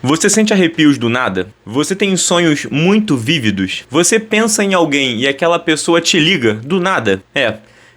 Você sente arrepios do nada? Você tem sonhos muito vívidos? Você pensa em alguém e aquela pessoa te liga do nada?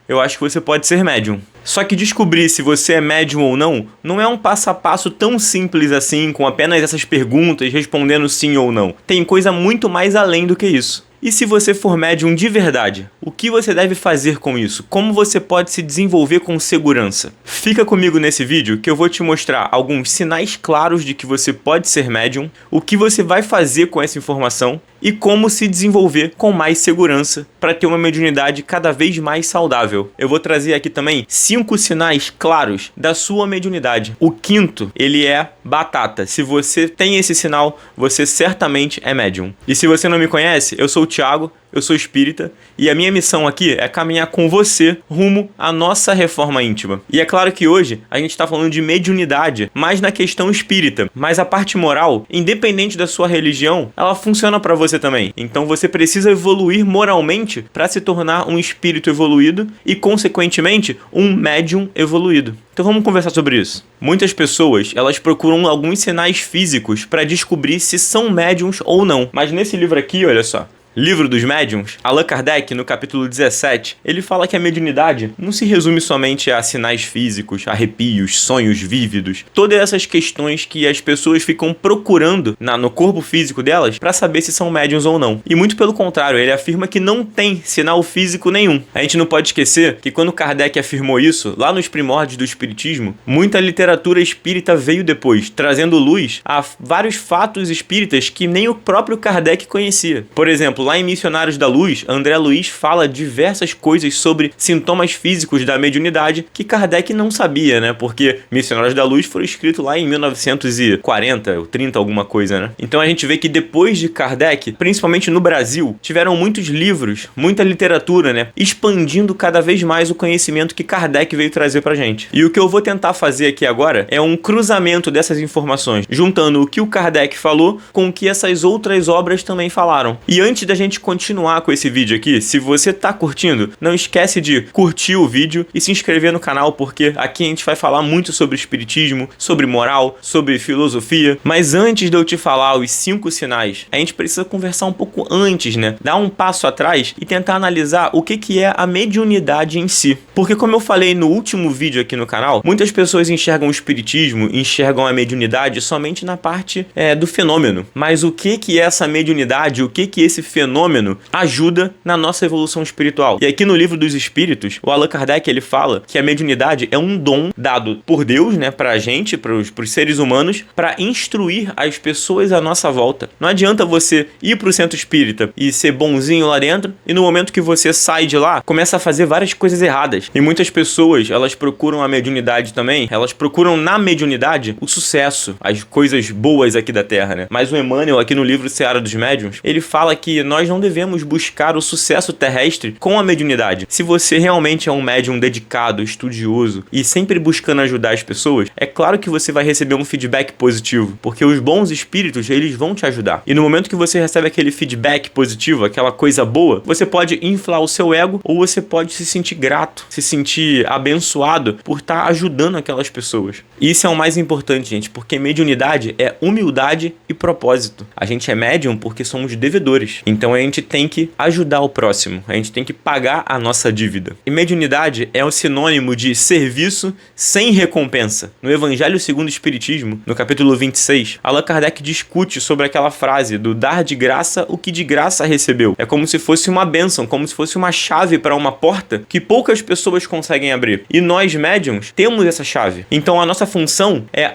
Eu acho que você pode ser médium. Só que descobrir se você é médium ou não é um passo a passo tão simples assim, com apenas essas perguntas respondendo sim ou não. Tem coisa muito mais além do que isso. E se você for médium de verdade, o que você deve fazer com isso? Como você pode se desenvolver com segurança? Fica comigo nesse vídeo que eu vou te mostrar alguns sinais claros de que você pode ser médium, o que você vai fazer com essa informação e como se desenvolver com mais segurança para ter uma mediunidade cada vez mais saudável. Eu vou trazer aqui também 5 sinais claros da sua mediunidade. O quinto, ele é batata. Se você tem esse sinal, você certamente é médium. E se você não me conhece, eu sou o Thiago, eu sou espírita e a minha missão aqui é caminhar com você rumo à nossa reforma íntima. E é claro que hoje a gente está falando de mediunidade, mais na questão espírita, mas a parte moral, independente da sua religião, ela funciona para você também. Então você precisa evoluir moralmente para se tornar um espírito evoluído e, consequentemente, um médium evoluído. Então vamos conversar sobre isso. Muitas pessoas, elas procuram alguns sinais físicos para descobrir se são médiums ou não. Mas nesse livro aqui, olha só, Livro dos Médiuns, Allan Kardec, no capítulo 17, ele fala que a mediunidade não se resume somente a sinais físicos, arrepios, sonhos vívidos, todas essas questões que as pessoas ficam procurando no corpo físico delas para saber se são médiuns ou não. E muito pelo contrário, ele afirma que não tem sinal físico nenhum. A gente não pode esquecer que quando Kardec afirmou isso, lá nos primórdios do espiritismo, muita literatura espírita veio depois, trazendo luz a vários fatos espíritas que nem o próprio Kardec conhecia. Por exemplo, lá em Missionários da Luz, André Luiz fala diversas coisas sobre sintomas físicos da mediunidade que Kardec não sabia, né? Porque Missionários da Luz foi escrito lá em 1940 ou 30, alguma coisa, né? Então a gente vê que depois de Kardec, principalmente no Brasil, tiveram muitos livros, muita literatura, né? Expandindo cada vez mais o conhecimento que Kardec veio trazer pra gente. E o que eu vou tentar fazer aqui agora é um cruzamento dessas informações, juntando o que o Kardec falou com o que essas outras obras também falaram. E antes da gente continuar com esse vídeo aqui, se você tá curtindo, não esquece de curtir o vídeo e se inscrever no canal, porque aqui a gente vai falar muito sobre espiritismo, sobre moral, sobre filosofia. Mas antes de eu te falar os 5 sinais, a gente precisa conversar um pouco antes, né? Dar um passo atrás e tentar analisar o que é a mediunidade em si. Porque como eu falei no último vídeo aqui no canal, muitas pessoas enxergam o espiritismo, enxergam a mediunidade somente na parte do fenômeno. Mas o que é essa mediunidade, o que esse fenômeno ajuda na nossa evolução espiritual? E aqui no Livro dos Espíritos, o Allan Kardec, ele fala que a mediunidade é um dom dado por Deus, né, pra gente, pros seres humanos, para instruir as pessoas à nossa volta. Não adianta você ir pro centro espírita e ser bonzinho lá dentro e no momento que você sai de lá, começa a fazer várias coisas erradas. E muitas pessoas, elas procuram a mediunidade também, elas procuram na mediunidade o sucesso, as coisas boas aqui da Terra, né? Mas o Emmanuel, aqui no livro Seara dos Médiuns, ele fala que nós não devemos buscar o sucesso terrestre com a mediunidade. Se você realmente é um médium dedicado, estudioso e sempre buscando ajudar as pessoas, é claro que você vai receber um feedback positivo, porque os bons espíritos, eles vão te ajudar. E no momento que você recebe aquele feedback positivo, aquela coisa boa, você pode inflar o seu ego ou você pode se sentir grato, se sentir abençoado por estar ajudando aquelas pessoas. E isso é o mais importante, gente, porque mediunidade é humildade e propósito. A gente é médium porque somos devedores. Então a gente tem que ajudar o próximo, a gente tem que pagar a nossa dívida. E mediunidade é um sinônimo de serviço sem recompensa. No Evangelho segundo o Espiritismo, no capítulo 26, Allan Kardec discute sobre aquela frase do dar de graça o que de graça recebeu. É como se fosse uma bênção, como se fosse uma chave para uma porta que poucas pessoas conseguem abrir. E nós, médiums, temos essa chave. Então a nossa função é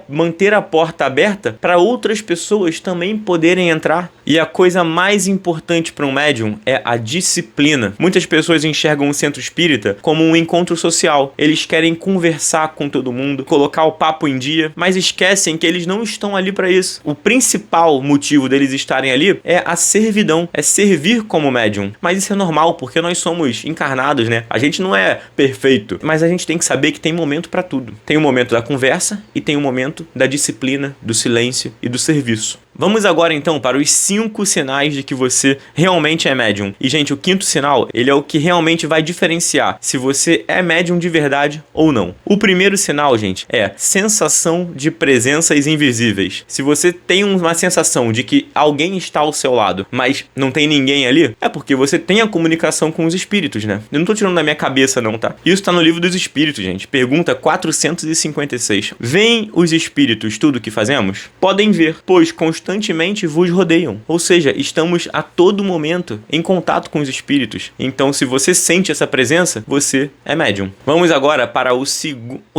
manter a porta aberta para outras pessoas também poderem entrar. E a coisa mais importante para um médium é a disciplina. Muitas pessoas enxergam o centro espírita como um encontro social. Eles querem conversar com todo mundo, colocar o papo em dia, mas esquecem que eles não estão ali para isso. O principal motivo deles estarem ali é a servidão, é servir como médium. Mas isso é normal, porque nós somos encarnados, né? A gente não é perfeito, mas a gente tem que saber que tem momento para tudo. Tem o momento da conversa e tem o momento da disciplina, do silêncio e do serviço. Vamos agora então para os 5 sinais de que você realmente é médium. E gente, o 5º sinal, ele é o que realmente vai diferenciar se você é médium de verdade ou não. O primeiro sinal, gente, é sensação de presenças invisíveis. Se você tem uma sensação de que alguém está ao seu lado, mas não tem ninguém ali, é porque você tem a comunicação com os espíritos, né? Eu não tô tirando da minha cabeça não, tá? Isso tá no livro dos espíritos, gente. Pergunta 456. Veem os espíritos tudo que fazemos? Podem ver, pois constantemente vos rodeiam. Ou seja, estamos a todo momento em contato com os espíritos. Então, se você sente essa presença, você é médium. Vamos agora para o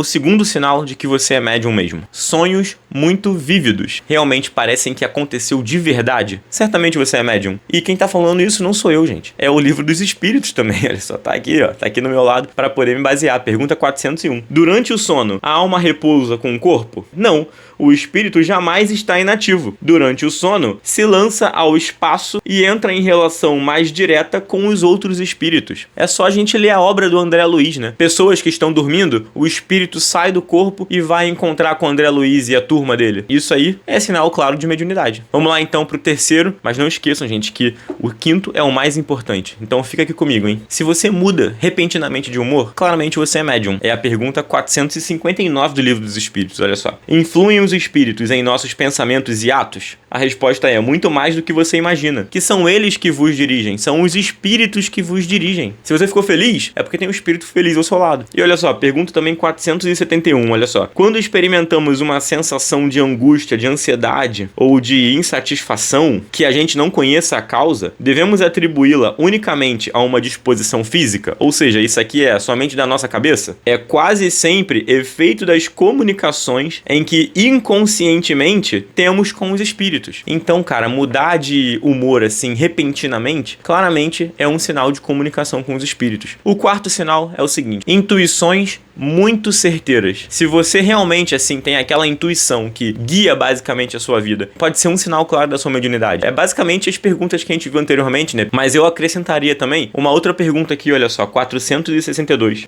segundo sinal de que você é médium mesmo. Sonhos muito vívidos. Realmente parecem que aconteceu de verdade. Certamente você é médium. E quem tá falando isso não sou eu, gente. É o livro dos espíritos também. Olha só, tá aqui, ó. Tá aqui no meu lado para poder me basear. Pergunta 401. Durante o sono, a alma repousa com o corpo? Não. O espírito jamais está inativo. Durante o sono, se lança ao espaço e entra em relação mais direta com os outros espíritos. É só a gente ler a obra do André Luiz, né? Pessoas que estão dormindo, o espírito sai do corpo e vai encontrar com o André Luiz e a turma dele. Isso aí é sinal claro de mediunidade. Vamos lá então pro terceiro, mas não esqueçam, gente, que o 5º é o mais importante. Então fica aqui comigo, hein? Se você muda repentinamente de humor, claramente você é médium. É a pergunta 459 do Livro dos Espíritos, olha só. Influem os espíritos em nossos pensamentos e atos? A resposta é muito mais do que você imagina. Que são eles que vos dirigem, são os espíritos que vos dirigem. Se você ficou feliz, é porque tem um espírito feliz ao seu lado. E olha só, pergunta também 471, olha só. Quando experimentamos uma sensação de angústia, de ansiedade ou de insatisfação que a gente não conheça a causa, devemos atribuí-la unicamente a uma disposição física? Ou seja, isso aqui é somente da nossa cabeça? É quase sempre efeito das comunicações em que inconscientemente temos com os espíritos. Então, cara, mudar de humor assim repentinamente, claramente é um sinal de comunicação com os espíritos. O 4º sinal é o seguinte: intuições muito certeiras. Se você realmente assim tem aquela intuição que guia basicamente a sua vida, pode ser um sinal claro da sua mediunidade. É basicamente as perguntas que a gente viu anteriormente, né? Mas eu acrescentaria também uma outra pergunta aqui, olha só, 462.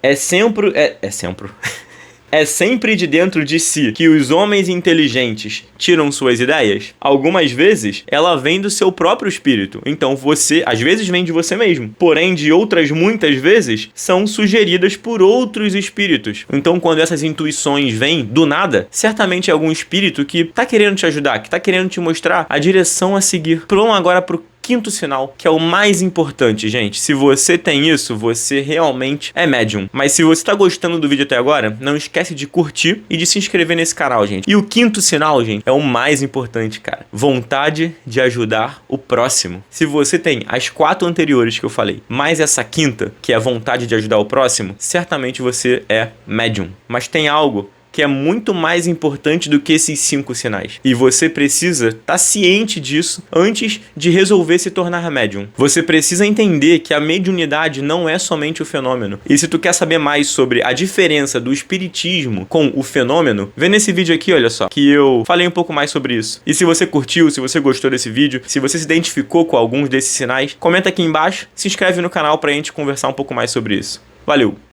É sempre de dentro de si que os homens inteligentes tiram suas ideias? Algumas vezes, ela vem do seu próprio espírito. Então, você, às vezes, vem de você mesmo. Porém, de outras muitas vezes, são sugeridas por outros espíritos. Então, quando essas intuições vêm do nada, certamente é algum espírito que tá querendo te ajudar, que tá querendo te mostrar a direção a seguir. Vamos agora pro 5º sinal, que é o mais importante, gente. Se você tem isso, você realmente é médium. Mas se você tá gostando do vídeo até agora, não esquece de curtir e de se inscrever nesse canal, gente. E o 5º sinal, gente, é o mais importante, cara. Vontade de ajudar o próximo. Se você tem as 4 anteriores que eu falei, mais essa 5ª, que é a vontade de ajudar o próximo, certamente você é médium. Mas tem algo que é muito mais importante do que esses 5 sinais. E você precisa estar ciente disso antes de resolver se tornar médium. Você precisa entender que a mediunidade não é somente o fenômeno. E se tu quer saber mais sobre a diferença do espiritismo com o fenômeno, vê nesse vídeo aqui, olha só, que eu falei um pouco mais sobre isso. E se você curtiu, se você gostou desse vídeo, se você se identificou com alguns desses sinais, comenta aqui embaixo, se inscreve no canal pra gente conversar um pouco mais sobre isso. Valeu!